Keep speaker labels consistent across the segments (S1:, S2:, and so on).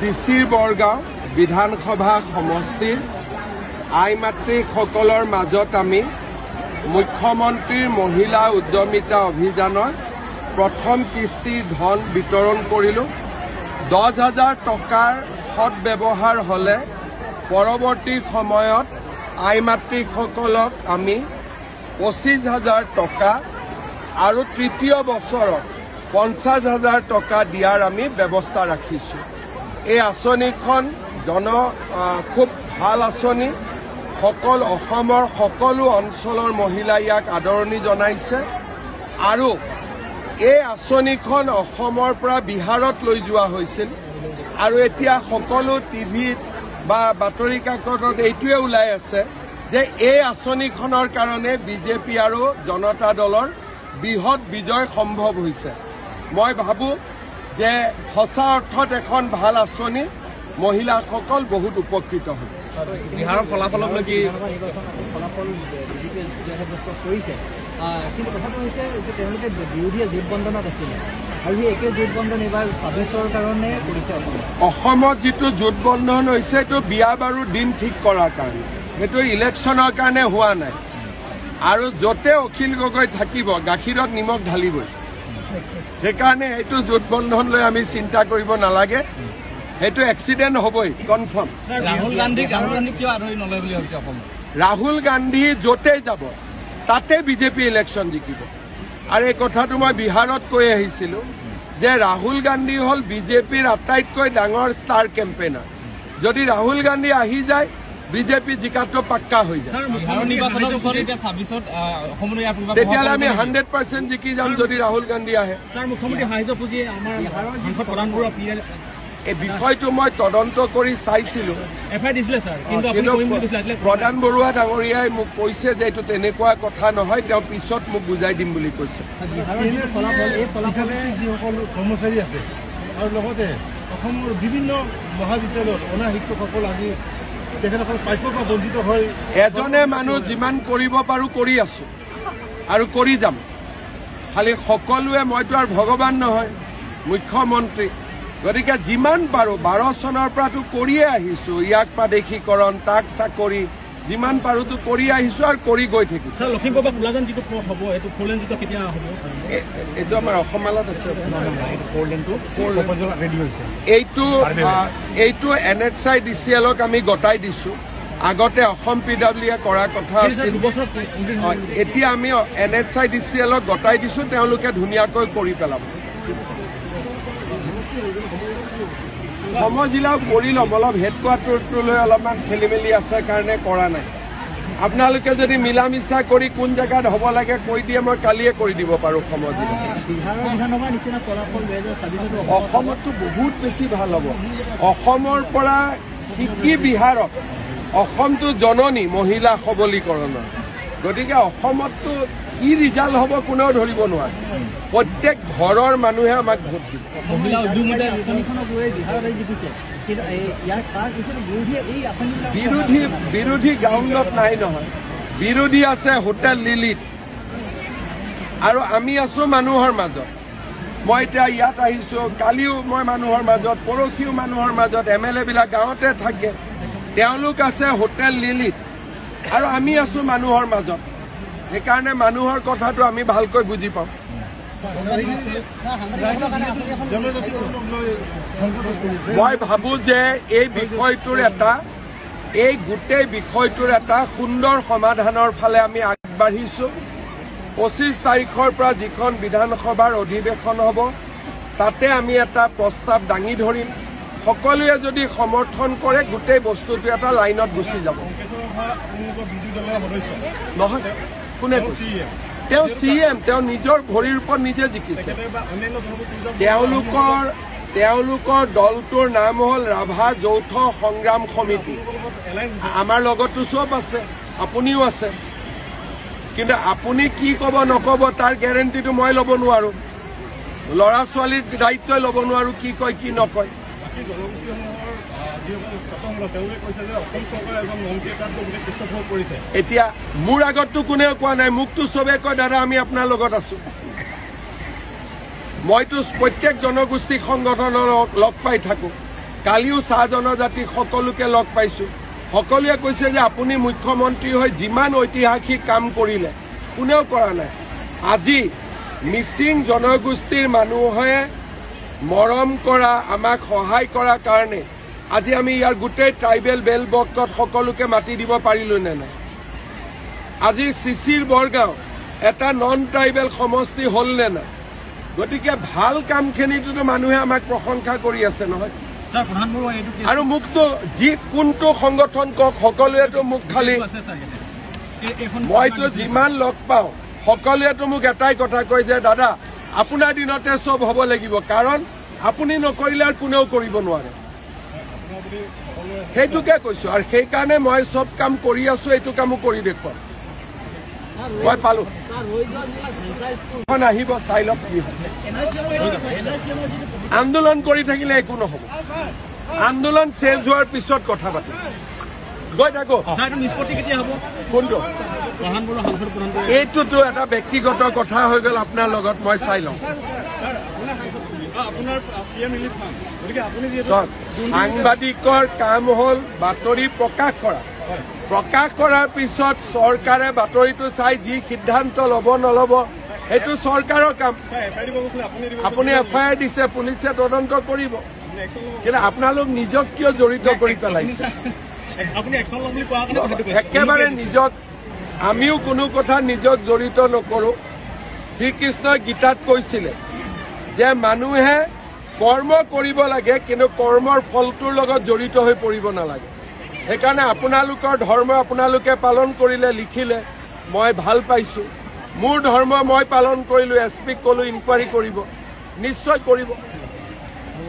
S1: চিচিৰ বৰগাঁও বিধানসভা সমষ্টিৰ আই মাতৃসকলৰ মাজত আমি মুখ্যমন্ত্ৰীৰ মহিলা উদ্যমিতা অভিযানৰ প্ৰথম কিস্তিৰ ধন বিতৰণ কৰিলোঁ। 10,000 টকাৰ সৎ ব্যৱহাৰ হলে পৰৱৰ্তী সময়ত আই মাতৃসকলক আমি 25,000 টকা আৰু তৃতীয় বছৰত 50,000 টকা দিয়াৰ আমি ব্যৱস্থা ৰাখিছোঁ। এই আঁচনিখন খুব ভাল আঁচনি। অসমৰ সকলো অঞ্চলৰ মহিলাই ইয়াক আদৰণি জনাইছে আৰু এই আঁচনিখন অসমৰ পৰা বিহাৰত লৈ যোৱা হৈছিল আৰু এতিয়া সকলো টিভিত বা বাতৰি কাকতত এইটোৱে ওলাই আছে যে এই আঁচনিখনৰ কাৰণে বিজেপি আৰু জনতা দলৰ বৃহৎ বিজয় সম্ভৱ হৈছে। মই ভাবোঁ যে সঁচা অৰ্থত এখন ভাল আঁচনি, মহিলাসকল বহুত উপকৃত হ'ব।
S2: বিহাৰৰ ফলাফলক লৈ কি
S3: ফলাফল বিজেপিয়ে কৰিছে, কিন্তু কথাটো হৈছে যে তেওঁলোকে বিৰোধীয়ে জোটবন্ধনত আছিলে আৰু সেই একে জোটবন্ধন এইবাৰ 26ৰ কাৰণে কৰিছে।
S1: অসমত যিটো জোটবন্ধন হৈছে এইটো বিয়া বাৰু দিন ঠিক কৰাৰ কাৰণে, সেইটো ইলেকশ্যনৰ কাৰণে হোৱা নাই। আৰু য'তে অখিল গগৈ থাকিব গাখীৰত নিমখ ঢালিবই। সেইকাৰণে এইটো জোটবন্ধন লৈ আমি চিন্তা কৰিব নালাগে, সেইটো এক্সিডেণ্ট হ'বই কনফাৰ্ম।
S2: ৰাহুল গান্ধী কিয় আদৰি নলয় বুলি ভাবিছে অসমত?
S1: ৰাহুল গান্ধী য'তেই যাব তাতে বিজেপি ইলেকশ্যন জিকিব। আৰু এই কথাটো মই বিহাৰত কৈ আহিছিলোঁ যে ৰাহুল গান্ধী হ'ল বিজেপিৰ আটাইতকৈ ডাঙৰ ষ্টাৰ কেম্পেইনাৰ। যদি ৰাহুল গান্ধী আহি যায় বিজেপি জিকাটো পাক্কা হৈ যায়। তেতিয়াহ'লে আমি 100% জিকি যাম যদি ৰাহুল গান্ধী আহে। এই বিষয়টো মই তদন্ত কৰি চাইছিলোঁ। প্ৰধান বৰুৱা ডাঙৰীয়াই মোক কৈছে যে এইটো তেনেকুৱা কথা নহয়, তেওঁ পিছত মোক বুজাই দিম বুলি কৈছে।
S4: যিসকল কৰ্মচাৰী আছে আৰু লগতে অসমৰ বিভিন্ন মহাবিদ্যালয়ত অনা শিক্ষকসকল আজি তেখেতসকল প্ৰাপ্যৰ পৰা বঞ্চিত হয়।
S1: এজনে মানুহ যিমান কৰিব পাৰোঁ কৰি আছোঁ আৰু কৰি যাম। খালি সকলোৱে, মইতো আৰু ভগৱান নহয়, মুখ্যমন্ত্ৰী, গতিকে যিমান পাৰোঁ 12 চনৰ পৰাতো কৰিয়ে আহিছোঁ। ইয়াক প্ৰাদেশিকৰণ, তাক চাকৰি, যিমান পাৰোঁতো কৰি আহিছোঁ আৰু কৰি গৈ থাকিম।
S2: লখিমপুৰ কোলাজান যিটো হ'ব এইটো ফ'ৰলেন যিটো কেতিয়া হ'ব?
S1: এইটো আমাৰ অসমমালাত আছে। এইটো NHI DCLক আমি গতাই দিছোঁ। আগতে অসম PWয়ে কৰাৰ কথা আছিল, এতিয়া আমি NHI DCLক গতাই দিছোঁ, তেওঁলোকে ধুনীয়াকৈ কৰি পেলাব। সমজিলাও কৰি ল'ম, অলপ হেডকোৱাৰ্টাৰটোলৈ অলপমান খেলি মেলি আছে কাৰণে কৰা নাই। আপোনালোকে যদি মিলা মিছা কৰি কোন জেগাত হ'ব লাগে কৈ দিয়ে, মই কালিয়ে কৰি দিব পাৰোঁ। সমজিলা অসমততো বহুত বেছি ভাল হ'ব। অসমৰ পৰা শিকি বিহাৰত, অসমটো জননী মহিলা সবলীকৰণৰ, গতিকে অসমততো কি ৰিজাল্ট হ'ব কোনেও ধৰিব নোৱাৰে। প্ৰত্যেক ঘৰৰ মানুহে আমাক ভোট দিব। বিৰোধী গ্ৰাউণ্ডত নাই নহয়, বিৰোধী আছে হোটেল লিলিত আৰু আমি আছোঁ মানুহৰ মাজত। মই এতিয়া ইয়াত আহিছোঁ, কালিও মই মানুহৰ মাজত, পৰহিও মানুহৰ মাজত। MLA বিলাক গাঁৱতে থাকে, তেওঁলোক আছে হোটেল লিলিত আৰু আমি আছোঁ মানুহৰ মাজত। সেইকাৰণে মানুহৰ কথাটো আমি ভালকৈ বুজি পাওঁ। মই ভাবোঁ যে এই গোটেই বিষয়টোৰ এটা সুন্দৰ সমাধানৰ ফালে আমি আগবাঢ়িছোঁ। 25 তাৰিখৰ পৰা যিখন বিধানসভাৰ অধিৱেশন হ'ব তাতে আমি এটা প্ৰস্তাৱ দাঙি ধৰিম। সকলোৱে যদি সমৰ্থন কৰে গোটেই বস্তুটো এটা লাইনত গুচি যাব। নহয়, কোনে তেওঁ CM, তেওঁ নিজৰ ভৰিৰ ওপৰত নিজে জিকিছে। তেওঁলোকৰ দলটোৰ নাম হ'ল ৰাভা যৌথ সংগ্ৰাম সমিতি। আমাৰ লগতো চব আছে, আপুনিও আছে, কিন্তু আপুনি কি ক'ব নক'ব তাৰ গেৰেণ্টিটো মই ল'ব নোৱাৰোঁ। ল'ৰা ছোৱালীৰ দায়িত্বই ল'ব নোৱাৰোঁ কি কয় কি নকয়। এতিয়া মোৰ আগততো কোনেও কোৱা নাই, মোকতো চবে কয় দাদা আমি আপোনাৰ লগত আছো। মইতো প্ৰত্যেক জনগোষ্ঠী সংগঠনৰ লগ পাই থাকো। কালিও চাহ জনজাতি সকলোকে লগ পাইছো সকলোৱে কৈছে যে আপুনি মুখ্যমন্ত্ৰী হৈ যিমান ঐতিহাসিক কাম কৰিলে কোনেও কৰা নাই আজি মিচিং জনগোষ্ঠীৰ মানুহে মৰম কৰা আমাক সহায় কৰাৰ কাৰণে আজি আমি ইয়াৰ গোটেই ট্ৰাইবেল বেলবক্তত সকলোকে মাতি দিব পাৰিলো নে নাই আজি চিচিৰ বৰগাঁও এটা নন ট্ৰাইবেল সমষ্টি হল নে নাই গতিকে ভাল কামখিনিতো মানুহে আমাক প্ৰশংসা কৰি আছে নহয় আৰু মোকতো যি কোনটো সংগঠন কওক সকলোৱেতো মোক খালি মইতো যিমান লগ পাওঁ সকলোৱেতো মোক এটাই কথা কয় যে দাদা আপোনাৰ দিনতে চব হ'ব লাগিব কাৰণ আপুনি নকৰিলে আৰু কোনেও কৰিব নোৱাৰে সেইটোকে কৈছো আৰু সেইকাৰণে মই চব কাম কৰি আছো এইটো কামো কৰি দেখুৱাম মই পালো আহিব চাই লওক কি হয় আন্দোলন কৰি থাকিলে একো নহব আন্দোলন চেঞ্জ হোৱাৰ পিছত কথা পাতিম গৈ থাকো
S2: নিষ্পত্তি কেতিয়া হ'ব
S1: কোনটো এইটোতো এটা ব্যক্তিগত কথা হৈ গ'ল আপোনাৰ লগত মই চাই লওঁ সাংবাদিকৰ কাম হ'ল বাতৰি প্ৰকাশ কৰাৰ পিছত চৰকাৰে বাতৰিটো চাই যি সিদ্ধান্ত ল'ব নল'ব সেইটো চৰকাৰৰ কাম আপুনি এফআইআৰ দিছে পুলিচে তদন্ত কৰিব কিন্তু আপোনালোক নিজক কিয় জড়িত কৰি পেলাইছে একেবাৰে নিজক আমিও কোনো কথা নিজক জড়িত নকৰোঁ শ্ৰীকৃষ্ণই গীতাত কৈছিলে যে মানুহে কৰ্ম কৰিব লাগে কিন্তু কৰ্মৰ ফলটোৰ লগত জড়িত হৈ পৰিব নালাগে সেইকাৰণে আপোনালোকৰ ধৰ্ম আপোনালোকে পালন কৰিলে লিখিলে মই ভাল পাইছো মোৰ ধৰ্ম মই পালন কৰিলো এছপিক ক'লো ইনকুৱাৰী কৰিব নিশ্চয় কৰিব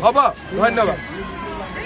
S1: হ'ব ধন্যবাদ